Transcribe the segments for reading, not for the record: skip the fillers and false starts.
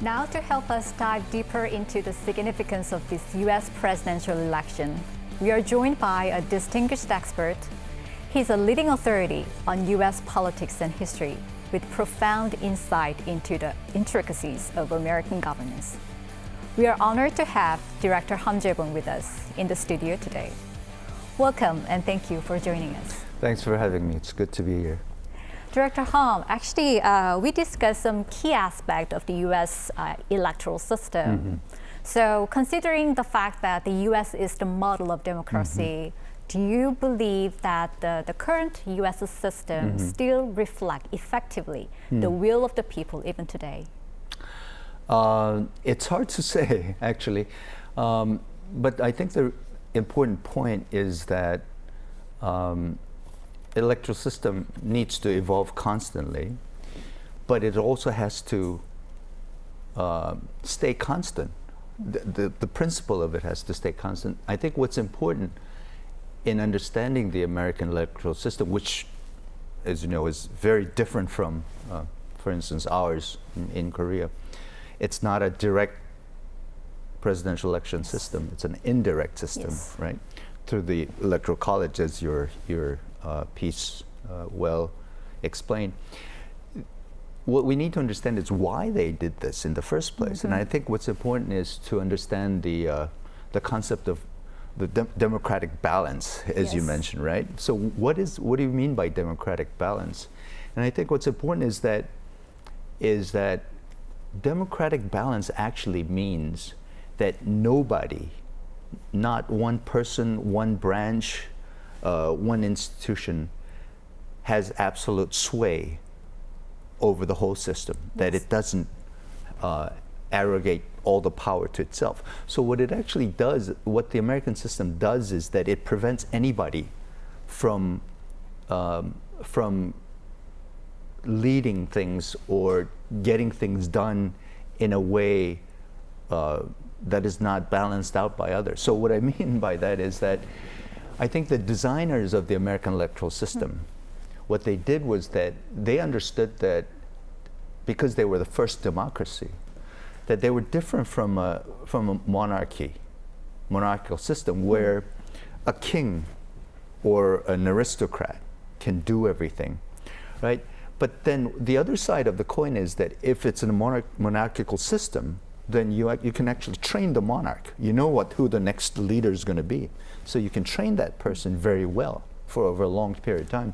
Now to help us dive deeper into the significance of this U.S. presidential election, we are joined by a distinguished expert. He's a leading authority on U.S. politics and history with profound insight into the intricacies of American governance. We are honored to have Director Ham Jae-bong with us in the studio today. Welcome and thank you for joining us. Thanks for having me. It's good to be here. Director Ham, actually, we discussed some key aspects of the U.S. Electoral system. So considering the fact that the U.S. is the model of democracy, do you believe that the current U.S. system still reflects effectively the will of the people even today? It's hard to say, actually. But I think the important point is that electoral system needs to evolve constantly, but it also has to stay constant. The principle of it has to stay constant. I think what's important in understanding the American electoral system, which, as you know, is very different from, for instance, ours in Korea. It's not a direct presidential election system. It's an indirect system, right? Through the Electoral College, as your piece well explained. What we need to understand is why they did this in the first place. And I think what's important is to understand the concept of the democratic balance, as you mentioned, right? So what do you mean by democratic balance? And I think what's important is that democratic balance actually means that nobody, not one person, one branch, one institution, has absolute sway over the whole system, that it doesn't arrogate all the power to itself. So what it actually does, what the American system does, is that it prevents anybody from leading things or getting things done in a way that is not balanced out by others. So what I mean by that is that I think the designers of the American electoral system, what they did was that they understood that because they were the first democracy, that they were different from a monarchical system where a king or an aristocrat can do everything, right? But then the other side of the coin is that if it's in a monarchical system, then you can actually train the monarch. You know who the next leader is going to be. So you can train that person very well for over a long period of time.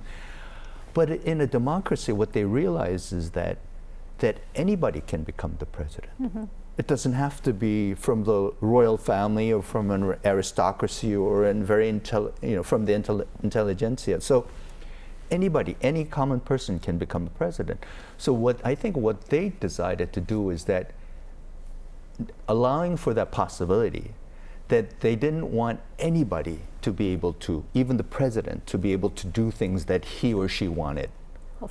But in a democracy, what they realize is that anybody can become the president. It doesn't have to be from the royal family or from an aristocracy or from the intelligentsia. So anybody, any common person can become a president. So what they decided to do is that allowing for that possibility, that they didn't want anybody to be able to, even the president, to be able to do things that he or she wanted.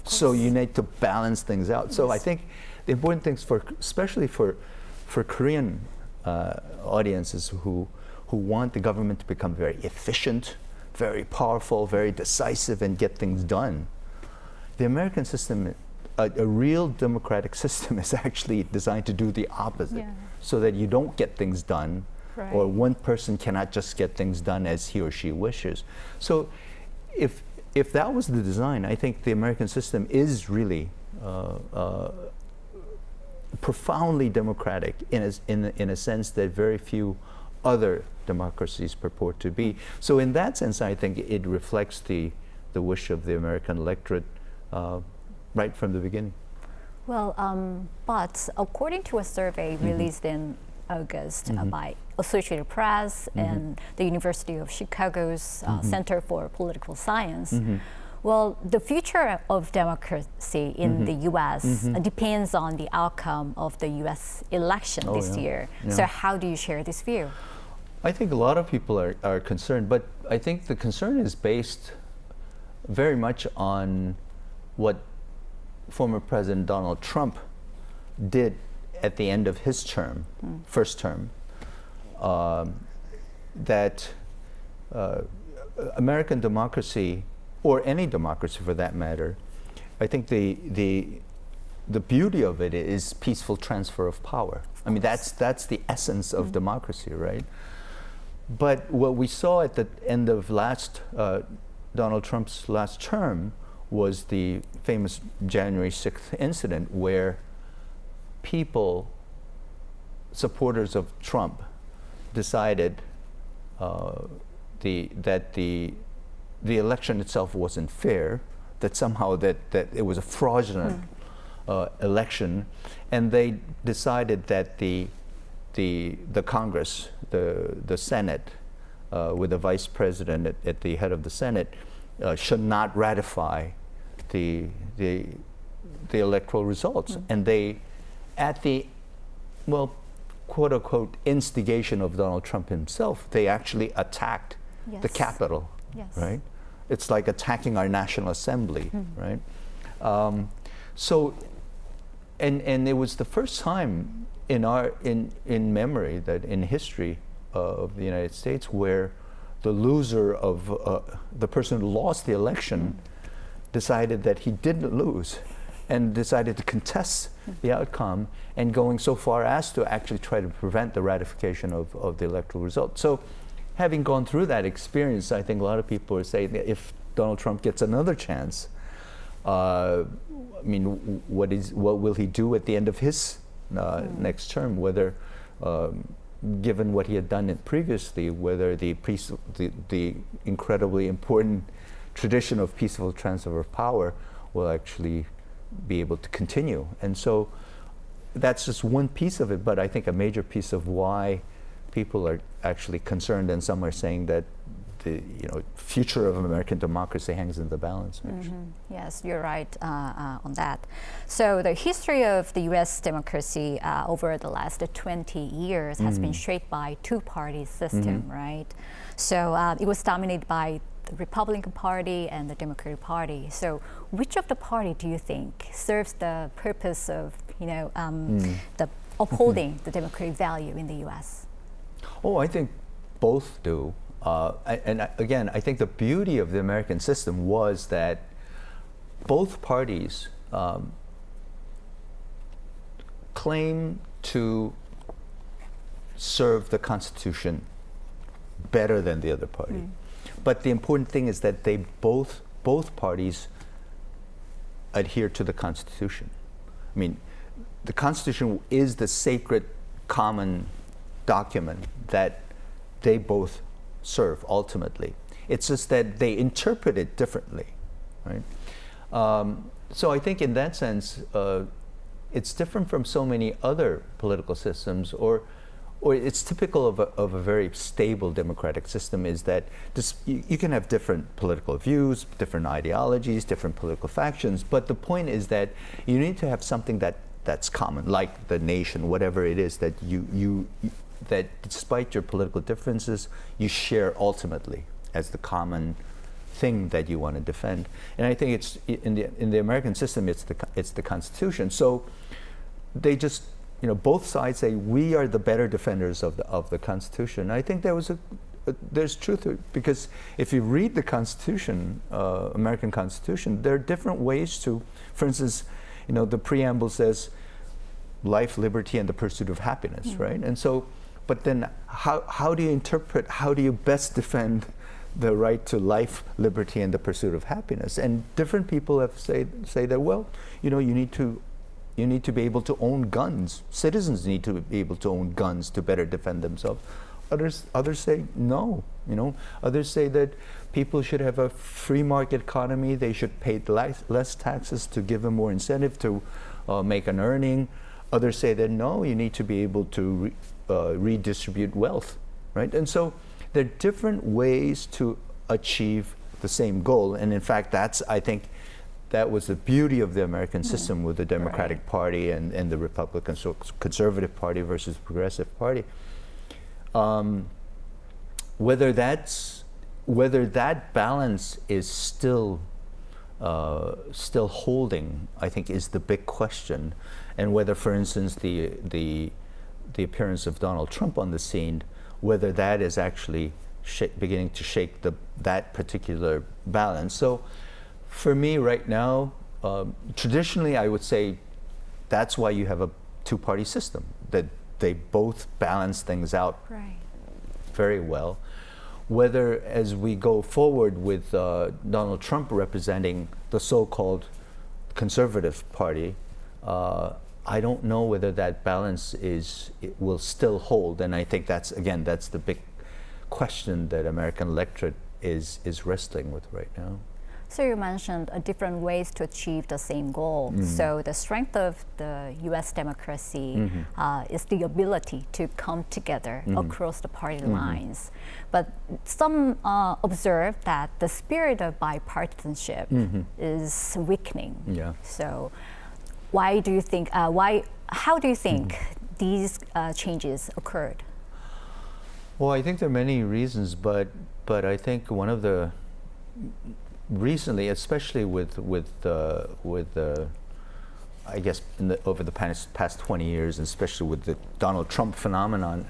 So you need to balance things out. So I think the important things especially for Korean audiences who want the government to become very efficient, very powerful, very decisive, and get things done. The American system, a real democratic system, is actually designed to do the opposite, so that you don't get things done, or one person cannot just get things done as he or she wishes. So if that was the design, I think the American system is really profoundly democratic in a sense that very few other democracies purport to be. So in that sense, I think it reflects the wish of the American electorate right from the beginning. Well, but according to a survey released in August by Associated Press and the University of Chicago's Center for Political Science, well, the future of democracy in the U.S. Depends on the outcome of the U.S. election this year. So how do you share this view? I think a lot of people are concerned, but I think the concern is based very much on what former President Donald Trump did at the end of his term, first term, that American democracy, or any democracy for that matter, I think the the beauty of it is peaceful transfer of power. I mean, that's the essence of democracy, right? But what we saw at the end of Donald Trump's last term was the famous January 6th incident where people, supporters of Trump, decided that the election itself wasn't fair, that somehow that it was a fraudulent election, and they decided that the Congress, the Senate, with the vice president at the head of the Senate, should not ratify the electoral results. And they, at the, well, quote unquote, instigation of Donald Trump himself, they actually attacked the Capitol, right? It's like attacking our National Assembly, right? So, and it was the first time in memory, that in history of the United States, where the loser of the person who lost the election decided that he didn't lose, and decided to contest the outcome, and going so far as to actually try to prevent the ratification of the electoral result. So, having gone through that experience, I think a lot of people are saying that if Donald Trump gets another chance, I mean, what will he do at the end of his next term? Whether, given what he had done previously, whether the incredibly important tradition of peaceful transfer of power will actually be able to continue. And so that's just one piece of it, but I think a major piece of why people are actually concerned, and some are saying that the future of American democracy hangs in the balance. Yes, you're right on that. So the history of the U.S. democracy over the last 20 years has been shaped by two-party system, right? So it was dominated by the Republican Party and the Democratic Party. So which of the party do you think serves the purpose of the upholding the democratic value in the U.S.? Oh, I think both do. Again, I think the beauty of the American system was that both parties claim to serve the Constitution better than the other party. But the important thing is that they both parties adhere to the Constitution. I mean, the Constitution is the sacred common document that they both serve ultimately. It's just that they interpret it differently, right? So I think in that sense, it's different from so many other political systems, or it's typical of a very stable democratic system, is that you can have different political views, different ideologies, different political factions, but the point is that you need to have something that's common, like the nation, whatever it is that that despite your political differences, you share ultimately as the common thing that you want to defend. And I think it's in the American system, it's the Constitution. So they just, both sides say we are the better defenders of the Constitution. I think there's truth to it, because if you read the Constitution, American Constitution, there are different ways to, for instance, the preamble says life, liberty, and the pursuit of happiness, right? And so, but then how do you interpret, how do you best defend the right to life, liberty, and the pursuit of happiness? And different people have say that, well, you need to be able to own guns. Citizens need to be able to own guns to better defend themselves. Others say no. Others say that people should have a free market economy. They should pay less taxes to give them more incentive to make an earning. Others say that no, you need to be able to redistribute wealth, right? And so there are different ways to achieve the same goal. And in fact, I think that was the beauty of the American system, with the Democratic Party and the Republican, so Conservative Party versus Progressive Party. Whether that balance is still holding, I think, is the big question. And whether, for instance, the appearance of Donald Trump on the scene, whether that is actually beginning to shake that particular balance. So for me right now, traditionally I would say that's why you have a two-party system, that they both balance things out Right. very well. Whether as we go forward with Donald Trump representing the so-called conservative party, I don't know whether that balance will still hold, and I think that's the big question that American electorate is wrestling with right now. So you mentioned different ways to achieve the same goal. So the strength of the U.S. democracy is the ability to come together across the party lines. But some observe that the spirit of bipartisanship is weakening. Yeah. So why do you think? How do you think these changes occurred? Well, I think there are many reasons, but I think one of the recently, especially with I guess over the past 20 years, and especially with the Donald Trump phenomenon,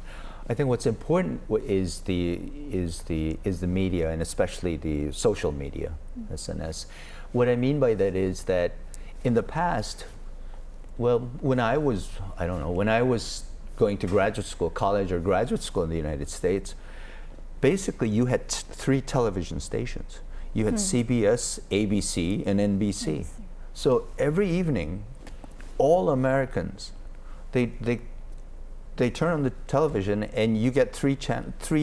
I think what's important is the media, and especially the social media, SNS. What I mean by that is that in the past, well, when I was going to graduate school, college or graduate school in the United States, basically you had three television stations. You had CBS, ABC, and NBC. So every evening, all Americans, they turn on the television and you get three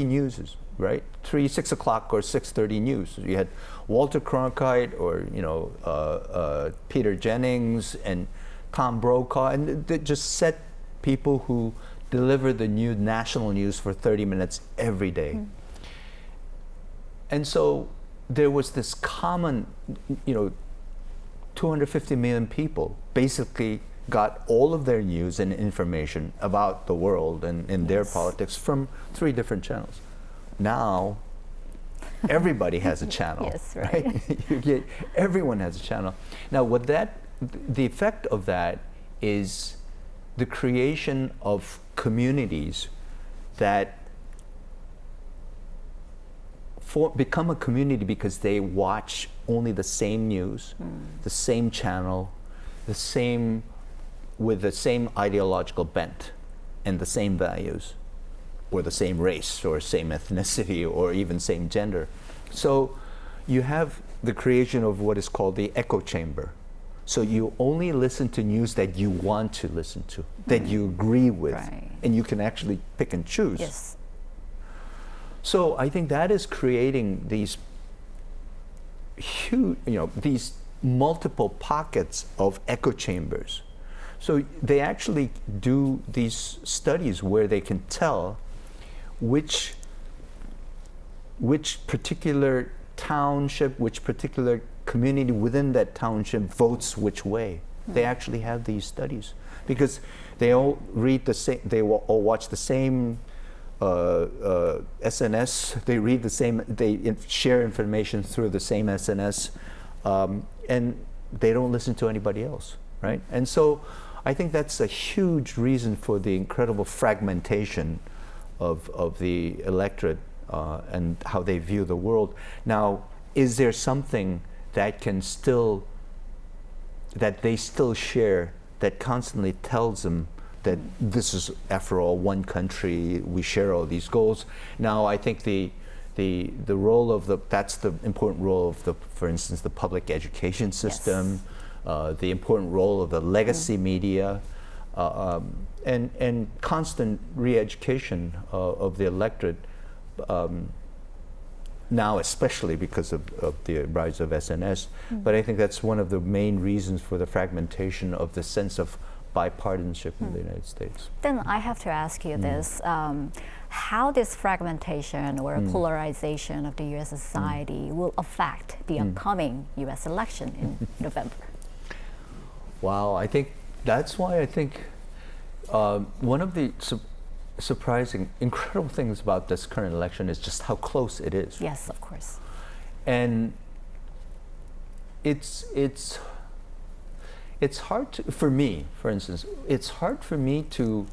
newses, right? 6 o'clock or 6:30 news. So you had Walter Cronkite or Peter Jennings and Tom Brokaw, and they just set people who deliver the new national news for 30 minutes every day. And so there was this common, 250 million people basically got all of their news and information about the world and their politics from three different channels. Now, everybody has a channel. Yes, right. Everyone has a channel. Now, the effect of that is the creation of communities that become a community because they watch only the same news, the same channel, with the same ideological bent and the same values, or the same race or same ethnicity or even same gender. So you have the creation of what is called the echo chamber. So you only listen to news that you want to listen to, that you agree with, and you can actually pick and choose. Yes. So I think that is creating these huge, these multiple pockets of echo chambers. So they actually do these studies where they can tell which particular township, which particular community within that township votes which way. They actually have these studies because they all read the same, they all watch the same SNS, they read the same, they share information through the same SNS, and they don't listen to anybody else, right? And so I think that's a huge reason for the incredible fragmentation of the electorate and how they view the world. Now, is there something that they still share that constantly tells them that this is, after all, one country, we share all these goals? Now, I think the role that's the important role of for instance, the public education system, the important role of the legacy media, and constant re-education of the electorate, now especially because of the rise of SNS. But I think that's one of the main reasons for the fragmentation of the sense of bipartisanship in the United States. Then I have to ask you this. How this fragmentation or polarization of the U.S. society will affect the upcoming U.S. election in November? Wow, I think that's why I think one of the surprising, incredible things about this current election is just how close it is. Yes, of course. And it's hard for me, for instance, it's hard for me to,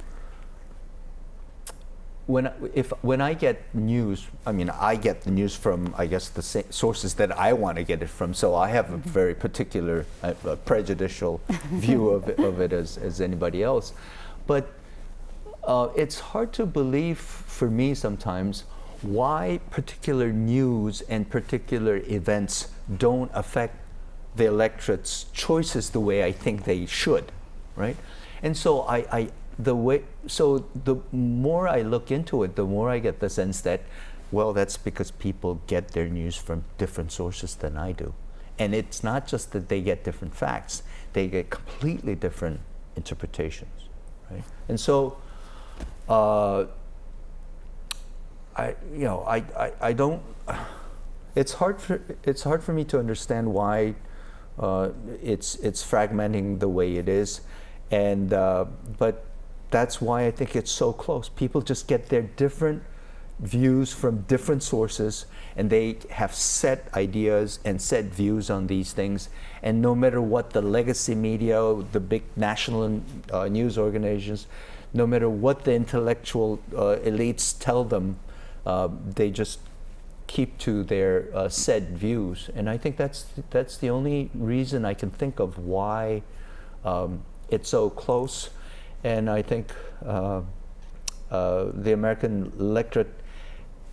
when I get news, I mean, I get the news from, I guess, the sources that I want to get it from. So I have a very particular, prejudicial view of it as anybody else. But it's hard to believe for me sometimes why particular news and particular events don't affect the electorate's choices the way I think they should, right? And so the more I look into it, the more I get the sense that, well, that's because people get their news from different sources than I do. And it's not just that they get different facts, they get completely different interpretations, right? And so, I don't, it's hard for me to understand why it's fragmenting the way it is. And, but that's why I think it's so close. People just get their different views from different sources, and they have set ideas and set views on these things. And no matter what the legacy media, the big national news organizations, no matter what the intellectual elites tell them, they just keep to their set views. And I think that's the only reason I can think of why it's so close. And I think the American electorate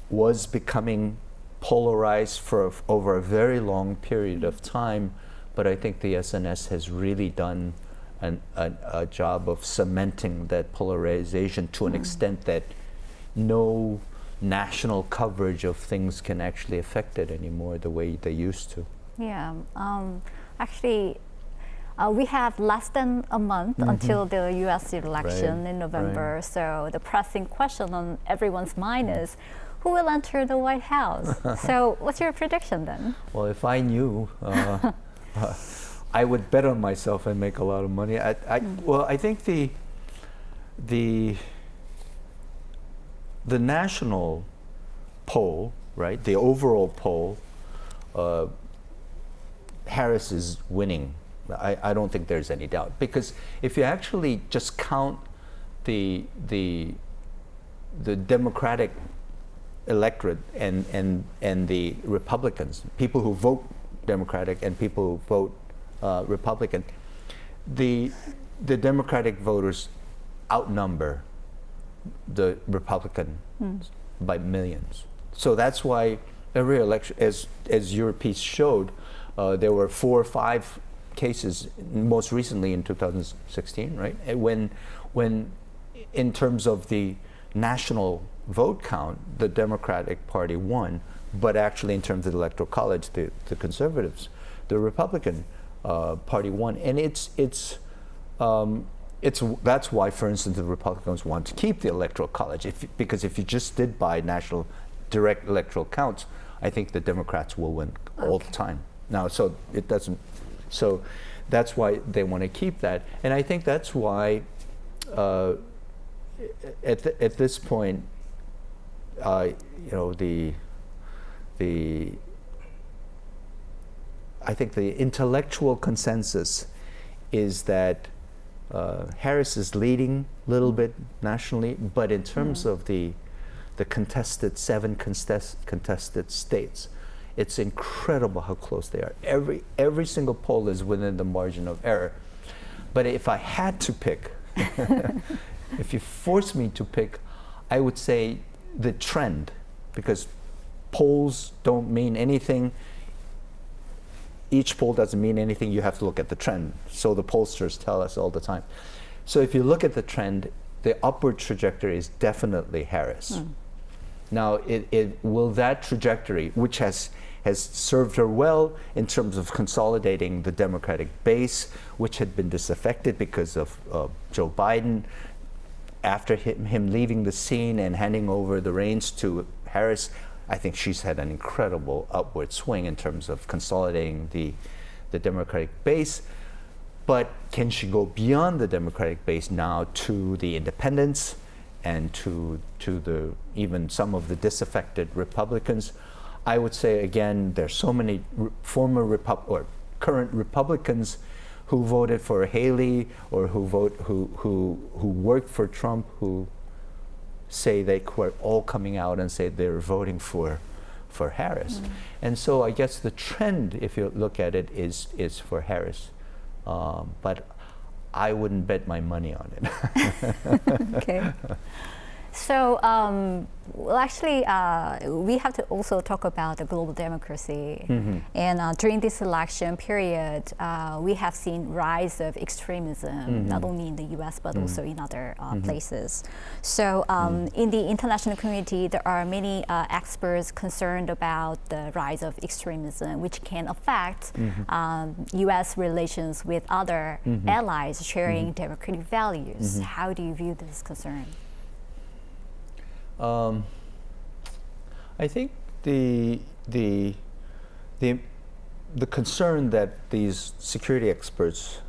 was becoming polarized for over a very long period of time, but I think the SNS has really done a job of cementing that polarization to an extent that no national coverage of things can actually affect it anymore the way they used to. Yeah, actually, we have less than a month until the US election in November. Right. So the pressing question on everyone's mind is, who will enter the White House? So what's your prediction then? Well, if I knew, I would bet on myself and make a lot of money. Well, I think the national poll, right, the overall poll, Harris is winning. I don't think there's any doubt, because if you actually just count the Democratic electorate and the Republicans, people who vote Democratic and people who vote Republican, the Democratic voters outnumber the Republican by millions. So that's why every election, as your piece showed, there were 4 or 5 cases, most recently in 2016, right? When in terms of the national vote count, the Democratic Party won, but actually in terms of the Electoral College, the conservatives, the Republican Party won. And that's why, for instance, the Republicans want to keep the Electoral College, because if you just did by national direct electoral counts, I think the Democrats will win all the time. Now, so it doesn't. So that's why they want to keep that, and I think that's why at this point, I think the intellectual consensus is that Harris is leading a little bit nationally, but in terms of the contested 7 contested states, it's incredible how close they are. Every single poll is within the margin of error. But if I had to pick, if you force me to pick, I would say the trend, because polls don't mean anything. Each poll doesn't mean anything. You have to look at the trend. So the pollsters tell us all the time. So if you look at the trend, the upward trajectory is definitely Harris. Now, will that trajectory, which has served her well in terms of consolidating the Democratic base, which had been disaffected because of Joe Biden, after him leaving the scene and handing over the reins to Harris, I think she's had an incredible upward swing in terms of consolidating the Democratic base. But can she go beyond the Democratic base now to the independents and to the even some of the disaffected Republicans? I would say again, there's so many former or current Republicans who voted for Haley or who worked for Trump, who say they were all coming out and say they're voting for Harris. And so I guess the trend, if you look at it, is for Harris. But I wouldn't bet my money on it. Okay. So, well, actually, we have to also talk about the global democracy. And during this election period, we have seen rise of extremism, not only in the U.S. but also in other places. So, in the international community, there are many experts concerned about the rise of extremism, which can affect U.S. relations with other allies sharing democratic values. How do you view this concern? I think the concern that these security experts,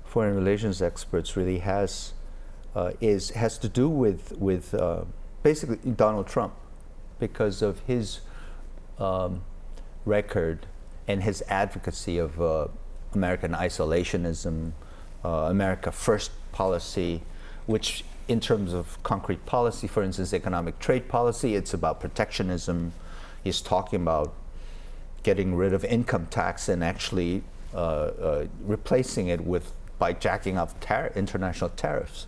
foreign relations experts, really has to do with basically Donald Trump, because of his record and his advocacy of American isolationism, America First policy, which in terms of concrete policy, for instance, economic trade policy, it's about protectionism. He's talking about getting rid of income tax and actually replacing it by jacking up international tariffs.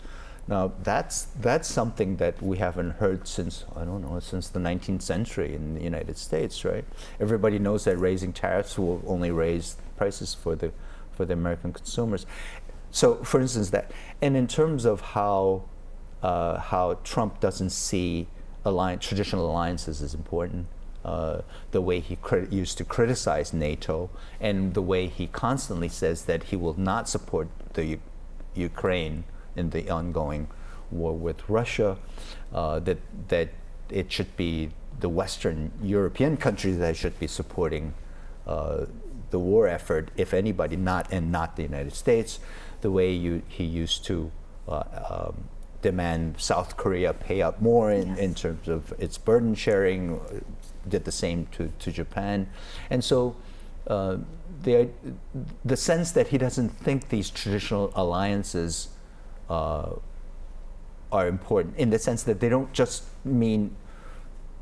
Now, that's something that we haven't heard since, I don't know, since the 19th century in the United States, right? Everybody knows that raising tariffs will only raise prices for the American consumers. So, for instance, that, and in terms of how Trump doesn't see traditional alliances as important, the way he used to criticize NATO, and the way he constantly says that he will not support the Ukraine in the ongoing war with Russia, that it should be the Western European countries that should be supporting the war effort, if anybody, not the United States. The way he used to demand South Korea pay up more in terms of its burden sharing, did the same to Japan. And so the sense that he doesn't think these traditional alliances are important, in the sense that they don't just mean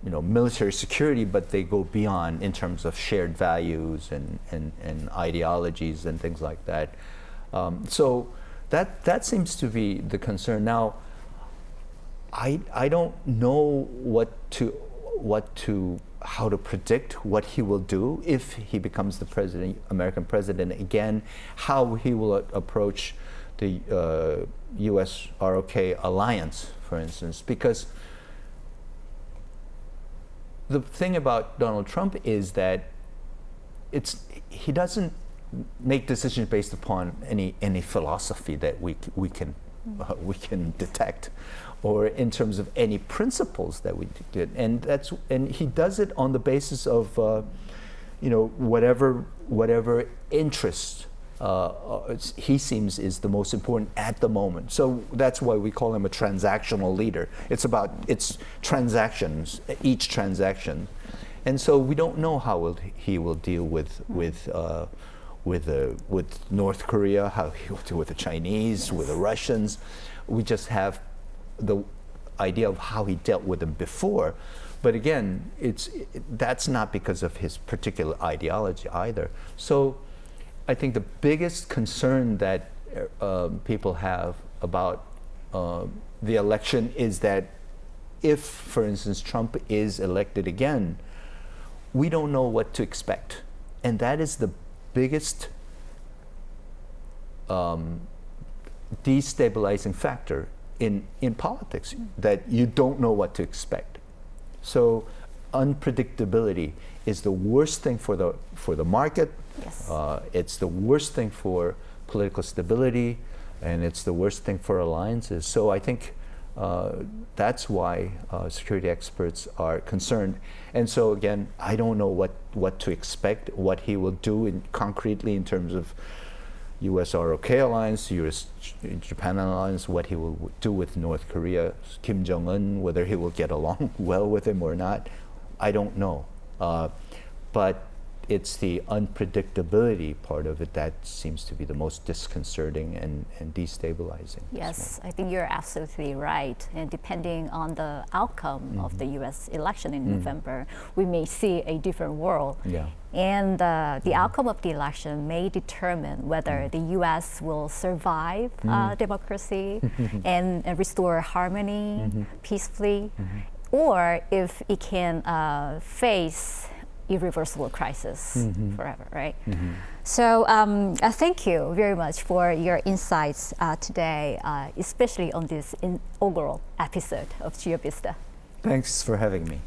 military security, but they go beyond in terms of shared values and ideologies and things like that. So that seems to be the concern. Now, I don't know how to predict what he will do if he becomes the American president again, how he will approach the U.S. ROK alliance, for instance, because the thing about Donald Trump is that he doesn't make decisions based upon any philosophy that we can detect, or in terms of any principles that we did, and he does it on the basis of whatever interest he seems is the most important at the moment. So that's why we call him a transactional leader. It's about transactions, each transaction, and so we don't know how he will deal with North Korea, how he will deal with the Chinese, with the Russians. We just have the idea of how he dealt with them before, but again, that's not because of his particular ideology either. So I think the biggest concern that people have about the election is that if, for instance, Trump is elected again, we don't know what to expect. And that is the biggest destabilizing factor in politics, that you don't know what to expect. So unpredictability is the worst thing for the market. Yes. It's the worst thing for political stability, and it's the worst thing for alliances. So I think that's why security experts are concerned. And so again, I don't know what to expect, what he will do concretely in terms of U.S. ROK alliance, U.S.-Japan alliance, what he will do with North Korea, Kim Jong-un, whether he will get along well with him or not, I don't know. But it's the unpredictability part of it that seems to be the most disconcerting and destabilizing. Yes, I think you're absolutely right. And depending on the outcome of the US election in November, we may see a different world. Yeah. And the outcome of the election may determine whether the US will survive democracy and restore harmony peacefully, or if it can face irreversible crisis forever, right? So thank you very much for your insights today, especially on this inaugural episode of GeoVista. Thanks for having me.